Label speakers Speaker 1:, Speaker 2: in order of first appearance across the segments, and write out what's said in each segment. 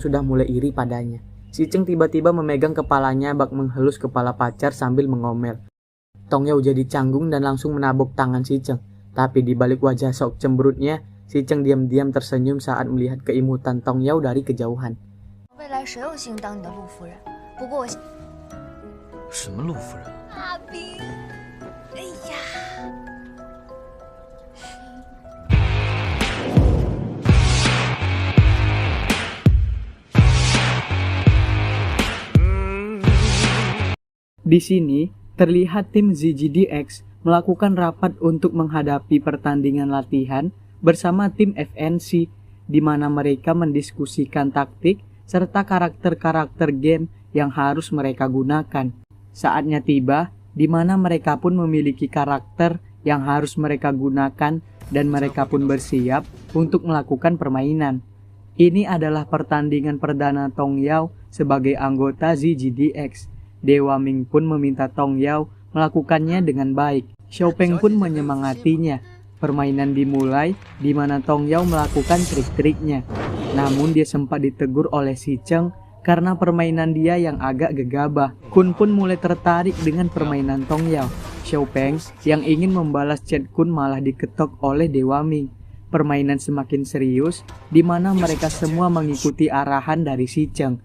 Speaker 1: sudah mulai iri padanya. Si Cheng tiba-tiba memegang kepalanya bak menghelus kepala pacar sambil mengomel. Tong Yao jadi canggung dan langsung menabok tangan si Cheng. Tapi di balik wajah sok cemberutnya, si Cheng diam-diam tersenyum saat melihat keimutan Tong Yao dari kejauhan.
Speaker 2: 未来谁有幸当你的陆夫人？不过我……
Speaker 3: 什么陆夫人？
Speaker 2: 大兵，哎呀！
Speaker 1: Di sini, terlihat tim ZGDX melakukan rapat untuk menghadapi pertandingan latihan bersama tim FNC, di mana mereka mendiskusikan taktik serta karakter-karakter game yang harus mereka gunakan. Saatnya tiba, di mana mereka pun memiliki karakter yang harus mereka gunakan dan mereka pun bersiap untuk melakukan permainan. Ini adalah pertandingan perdana Tong Yao sebagai anggota ZGDX. Dewa Ming pun meminta Tong Yao melakukannya dengan baik. Xiao Peng pun menyemangatinya. Permainan dimulai di mana Tong Yao melakukan trik-triknya. Namun dia sempat ditegur oleh si Cheng karena permainan dia yang agak gegabah. Kun pun mulai tertarik dengan permainan Tong Yao. Xiao Peng yang ingin membalas chat Kun malah diketok oleh Dewa Ming. Permainan semakin serius di mana mereka semua mengikuti arahan dari si Cheng.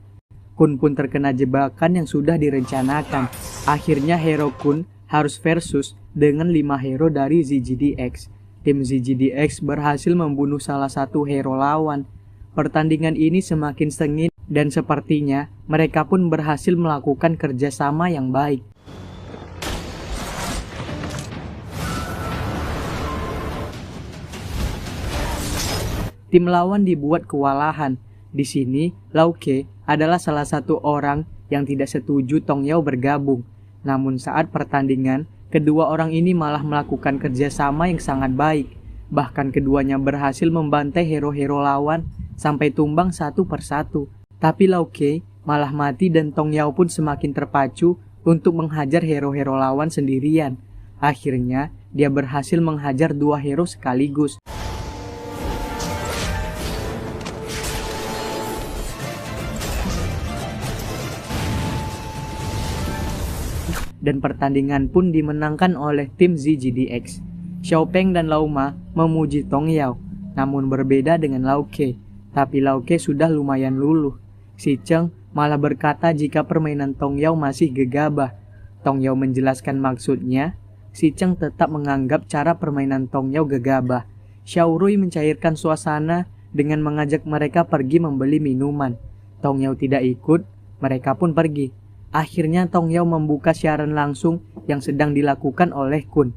Speaker 1: Kun pun terkena jebakan yang sudah direncanakan. Akhirnya hero Kun harus versus dengan 5 hero dari ZGDX. Tim ZGDX berhasil membunuh salah satu hero lawan. Pertandingan ini semakin sengit dan sepertinya mereka pun berhasil melakukan kerjasama yang baik. Tim lawan dibuat kewalahan. Di sini, Lau Ke adalah salah satu orang yang tidak setuju Tong Yao bergabung. Namun saat pertandingan, kedua orang ini malah melakukan kerjasama yang sangat baik. Bahkan keduanya berhasil membantai hero-hero lawan sampai tumbang satu persatu. Tapi Lau Ke malah mati dan Tong Yao pun semakin terpacu untuk menghajar hero-hero lawan sendirian. Akhirnya, dia berhasil menghajar 2 hero sekaligus. Dan pertandingan pun dimenangkan oleh tim ZGDX. Xiao Peng dan Lau Ma memuji Tong Yao, namun berbeda dengan Lau Ke. Tapi Lau Ke sudah lumayan luluh. Si Cheng malah berkata jika permainan Tong Yao masih gegabah. Tong Yao menjelaskan maksudnya. Si Cheng tetap menganggap cara permainan Tong Yao gegabah. Xiao Rui mencairkan suasana dengan mengajak mereka pergi membeli minuman. Tong Yao tidak ikut, mereka pun pergi. Akhirnya Tong Yao membuka siaran langsung yang sedang dilakukan oleh Kun.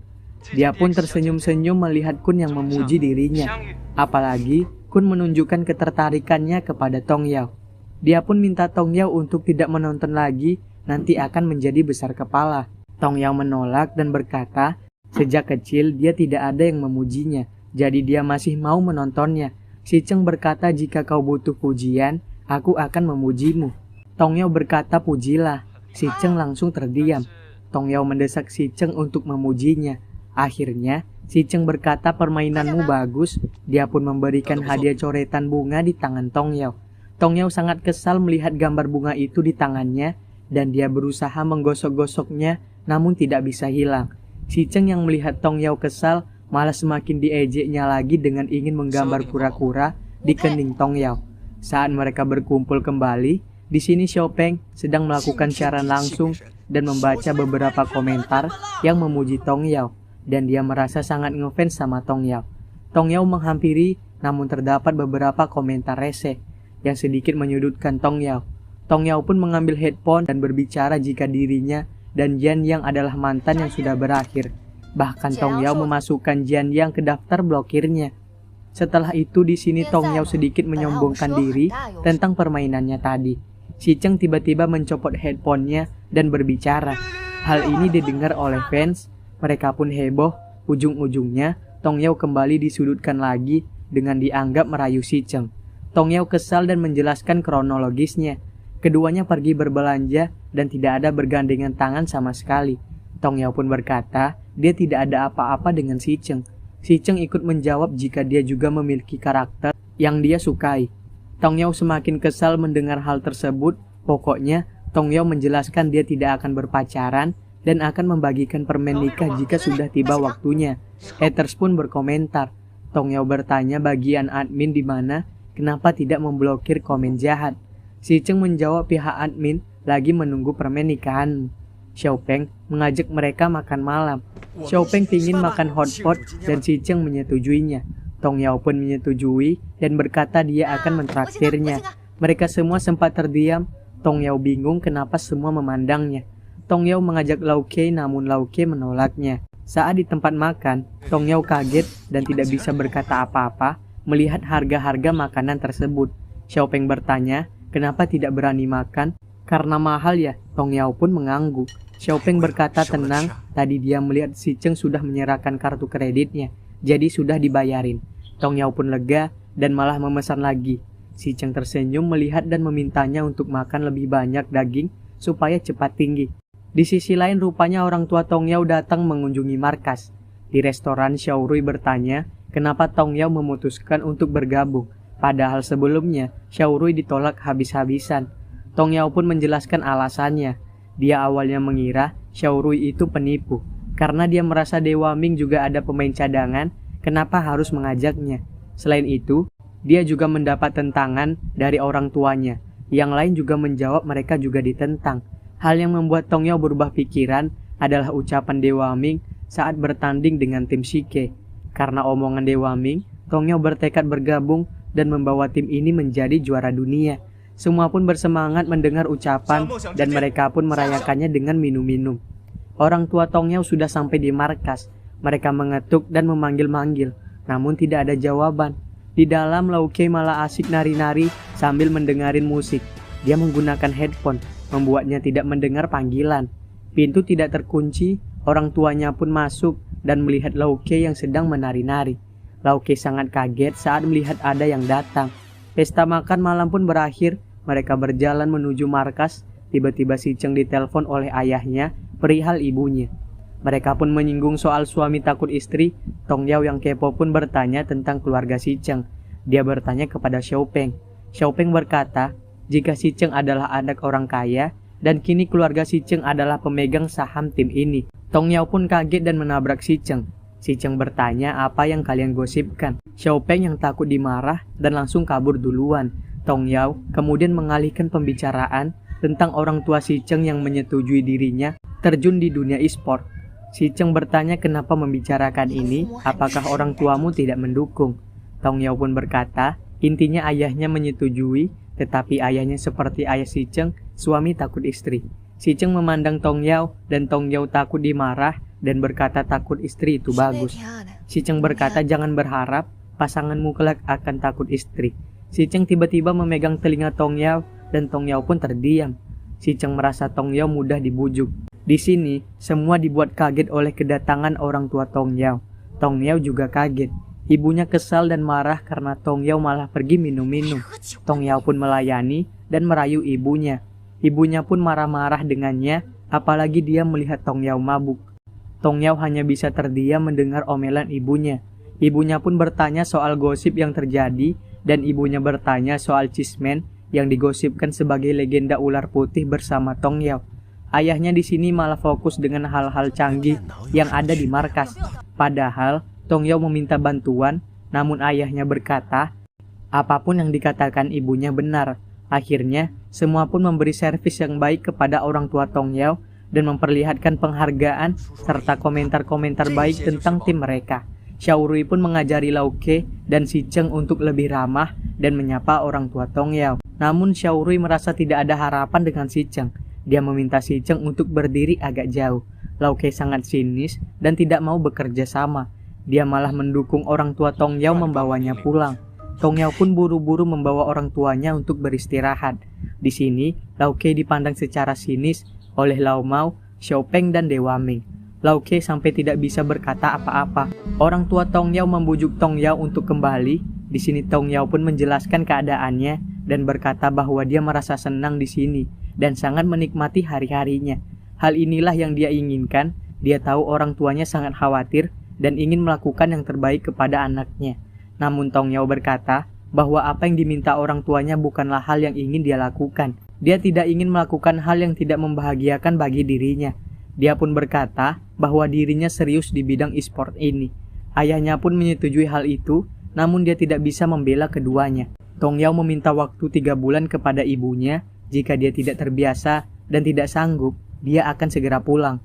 Speaker 1: Dia pun tersenyum-senyum melihat Kun yang memuji dirinya. Apalagi Kun menunjukkan ketertarikannya kepada Tong Yao. Dia pun minta Tong Yao untuk tidak menonton lagi, nanti akan menjadi besar kepala. Tong Yao menolak dan berkata, sejak kecil dia tidak ada yang memujinya, jadi dia masih mau menontonnya. Si Cheng berkata jika kau butuh pujian, aku akan memujimu. Tong Yao berkata pujilah. Si Cheng langsung terdiam. Tong Yao mendesak si Cheng untuk memujinya. Akhirnya, si Cheng berkata permainanmu bagus. Dia pun memberikan hadiah coretan bunga di tangan Tong Yao. Tong Yao sangat kesal melihat gambar bunga itu di tangannya dan dia berusaha menggosok-gosoknya namun tidak bisa hilang. Si Cheng yang melihat Tong Yao kesal malah semakin diejeknya lagi dengan ingin menggambar kura-kura di kening Tong Yao. Saat mereka berkumpul kembali, di sini Xiao Peng sedang melakukan siaran langsung dan membaca beberapa komentar yang memuji Tong Yao dan dia merasa sangat ngefans sama Tong Yao. Tong Yao menghampiri namun terdapat beberapa komentar reseh yang sedikit menyudutkan Tong Yao. Tong Yao pun mengambil headphone dan berbicara jika dirinya dan Jian Yang adalah mantan yang sudah berakhir. Bahkan Tong Yao memasukkan Jian Yang ke daftar blokirnya. Setelah itu di sini Tong Yao sedikit menyombongkan diri tentang permainannya tadi. Si Cheng tiba-tiba mencopot headphone-nya dan berbicara. Hal ini didengar oleh fans. Mereka pun heboh. Ujung-ujungnya, Tong Yao kembali disudutkan lagi dengan dianggap merayu si Cheng. Tong Yao kesal dan menjelaskan kronologisnya. Keduanya pergi berbelanja dan tidak ada bergandengan tangan sama sekali. Tong Yao pun berkata, dia tidak ada apa-apa dengan si Cheng. Si Cheng ikut menjawab jika dia juga memiliki karakter yang dia sukai. Tong Yao semakin kesal mendengar hal tersebut. Pokoknya, Tong Yao menjelaskan dia tidak akan berpacaran dan akan membagikan permen nikah jika sudah tiba waktunya. Haters pun berkomentar. Tong Yao bertanya bagian admin di mana, kenapa tidak memblokir komen jahat. Si Cheng menjawab pihak admin lagi menunggu permen nikahanmu. Xiaopeng mengajak mereka makan malam. Xiaopeng ingin makan hotpot dan si Cheng menyetujuinya. Tong Yao pun menyetujui dan berkata dia akan mentraktirnya. Mereka semua sempat terdiam. Tong Yao bingung kenapa semua memandangnya. Tong Yao mengajak Lau Kei namun Lau Kei menolaknya. Saat di tempat makan, Tong Yao kaget dan tidak bisa berkata apa-apa melihat harga-harga makanan tersebut. Xiaopeng bertanya, kenapa tidak berani makan? Karena mahal ya? Tong Yao pun mengangguk. Xiaopeng berkata tenang, tadi dia melihat si Cheng sudah menyerahkan kartu kreditnya, jadi sudah dibayarin. Tong Yao pun lega dan malah memesan lagi. Si Cheng tersenyum melihat dan memintanya untuk makan lebih banyak daging supaya cepat tinggi. Di sisi lain rupanya orang tua Tong Yao datang mengunjungi markas. Di restoran Xiao Rui bertanya kenapa Tong Yao memutuskan untuk bergabung. Padahal sebelumnya Xiao Rui ditolak habis-habisan. Tong Yao pun menjelaskan alasannya. Dia awalnya mengira Xiao Rui itu penipu. Karena dia merasa Dewa Ming juga ada pemain cadangan, kenapa harus mengajaknya? Selain itu, dia juga mendapat tentangan dari orang tuanya. Yang lain juga menjawab mereka juga ditentang. Hal yang membuat Tong Yao berubah pikiran adalah ucapan Dewa Ming saat bertanding dengan tim Shike. Karena omongan Dewa Ming, Tong Yao bertekad bergabung dan membawa tim ini menjadi juara dunia. Semua pun bersemangat mendengar ucapan dan mereka pun merayakannya dengan minum-minum. Orang tua Tong Yao sudah sampai di markas. Mereka mengetuk dan memanggil-manggil, namun tidak ada jawaban. Di dalam Lau Kei malah asik nari-nari sambil mendengarin musik. Dia menggunakan headphone, membuatnya tidak mendengar panggilan. Pintu tidak terkunci, orang tuanya pun masuk dan melihat Lau Kei yang sedang menari-nari. Lau Kei sangat kaget saat melihat ada yang datang. Pesta makan malam pun berakhir, mereka berjalan menuju markas. Tiba-tiba si Cheng ditelepon oleh ayahnya perihal ibunya. Mereka pun menyinggung soal suami takut istri. Tong Yao yang kepo pun bertanya tentang keluarga si Cheng. Dia bertanya kepada Xiaopeng. Xiaopeng berkata, jika si Cheng adalah anak orang kaya, dan kini keluarga si Cheng adalah pemegang saham tim ini. Tong Yao pun kaget dan menabrak si Cheng. Si Cheng bertanya apa yang kalian gosipkan. Xiaopeng yang takut dimarah dan langsung kabur duluan. Tong Yao kemudian mengalihkan pembicaraan tentang orang tua si Cheng yang menyetujui dirinya terjun di dunia e-sport. Si Cheng bertanya kenapa membicarakan ini, apakah orang tuamu tidak mendukung? Tong Yao pun berkata, intinya ayahnya menyetujui, tetapi ayahnya seperti ayah si Cheng, suami takut istri. Si Cheng memandang Tong Yao dan Tong Yao takut dimarah dan berkata takut istri itu bagus. Si Cheng berkata jangan berharap pasanganmu kelak akan takut istri. Si Cheng tiba-tiba memegang telinga Tong Yao dan Tong Yao pun terdiam. Si Cheng merasa Tong Yao mudah dibujuk. Di sini, semua dibuat kaget oleh kedatangan orang tua Tong Yao. Tong Yao juga kaget. Ibunya kesal dan marah karena Tong Yao malah pergi minum-minum. Tong Yao pun melayani dan merayu ibunya. Ibunya pun marah-marah dengannya, apalagi dia melihat Tong Yao mabuk. Tong Yao hanya bisa terdiam mendengar omelan ibunya. Ibunya pun bertanya soal gosip yang terjadi, dan ibunya bertanya soal Cheeseman yang digosipkan sebagai legenda ular putih bersama Tong Yao. Ayahnya di sini malah fokus dengan hal-hal canggih yang ada di markas. Padahal Tong Yao meminta bantuan, namun ayahnya berkata, apapun yang dikatakan ibunya benar. Akhirnya, semua pun memberi servis yang baik kepada orang tua Tong Yao dan memperlihatkan penghargaan serta komentar-komentar baik tentang tim mereka. Xiao Rui pun mengajari Lau Kei dan si Cheng untuk lebih ramah dan menyapa orang tua Tong Yao. Namun Xiao Rui merasa tidak ada harapan dengan si Cheng. Dia meminta si Cheng untuk berdiri agak jauh. Lau Kei sangat sinis dan tidak mau bekerja sama. Dia malah mendukung orang tua Tong Yao membawanya pulang. Tong Yao pun buru-buru membawa orang tuanya untuk beristirahat. Di sini, Lau Kei dipandang secara sinis oleh Lau Mao, Xiaopeng dan Dewa Ming. Lau Kei sampai tidak bisa berkata apa-apa. Orang tua Tong Yao membujuk Tong Yao untuk kembali. Di sini Tong Yao pun menjelaskan keadaannya dan berkata bahwa dia merasa senang di sini dan sangat menikmati hari-harinya. Hal inilah yang dia inginkan. Dia tahu orang tuanya sangat khawatir dan ingin melakukan yang terbaik kepada anaknya. Namun Tong Yao berkata bahwa apa yang diminta orang tuanya bukanlah hal yang ingin dia lakukan. Dia tidak ingin melakukan hal yang tidak membahagiakan bagi dirinya. Dia pun berkata bahwa dirinya serius di bidang e-sport ini. Ayahnya pun menyetujui hal itu, namun dia tidak bisa membela keduanya. Tongyao meminta waktu 3 bulan kepada ibunya. Jika dia tidak terbiasa dan tidak sanggup, dia akan segera pulang.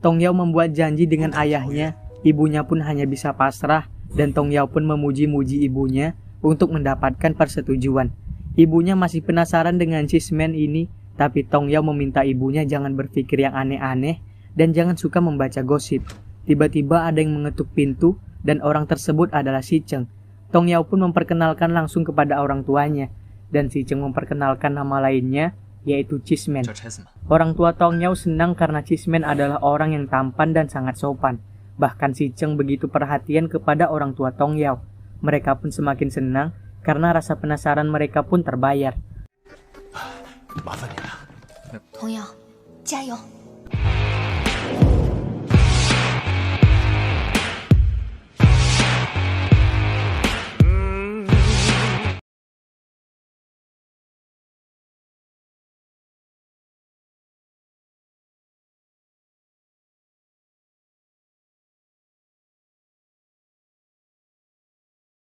Speaker 1: Tongyao membuat janji dengan ayahnya. Ibunya pun hanya bisa pasrah, dan Tongyao pun memuji-muji ibunya untuk mendapatkan persetujuan. Ibunya masih penasaran dengan Cheeseman ini, tapi Tongyao meminta ibunya jangan berpikir yang aneh-aneh dan jangan suka membaca gosip. Tiba-tiba ada yang mengetuk pintu dan orang tersebut adalah Si Cheng. Tongyao pun memperkenalkan langsung kepada orang tuanya, dan Si Cheng memperkenalkan nama lainnya, yaitu Cheeseman.
Speaker 3: 叫差事吗？
Speaker 1: Orang tua Tongyao senang karena Cheeseman adalah orang yang tampan dan sangat sopan. Bahkan Si Cheng begitu perhatian kepada orang tua Tongyao. Mereka pun semakin senang karena rasa penasaran mereka pun terbayar.
Speaker 3: 麻烦你了。
Speaker 2: 童瑶，加油！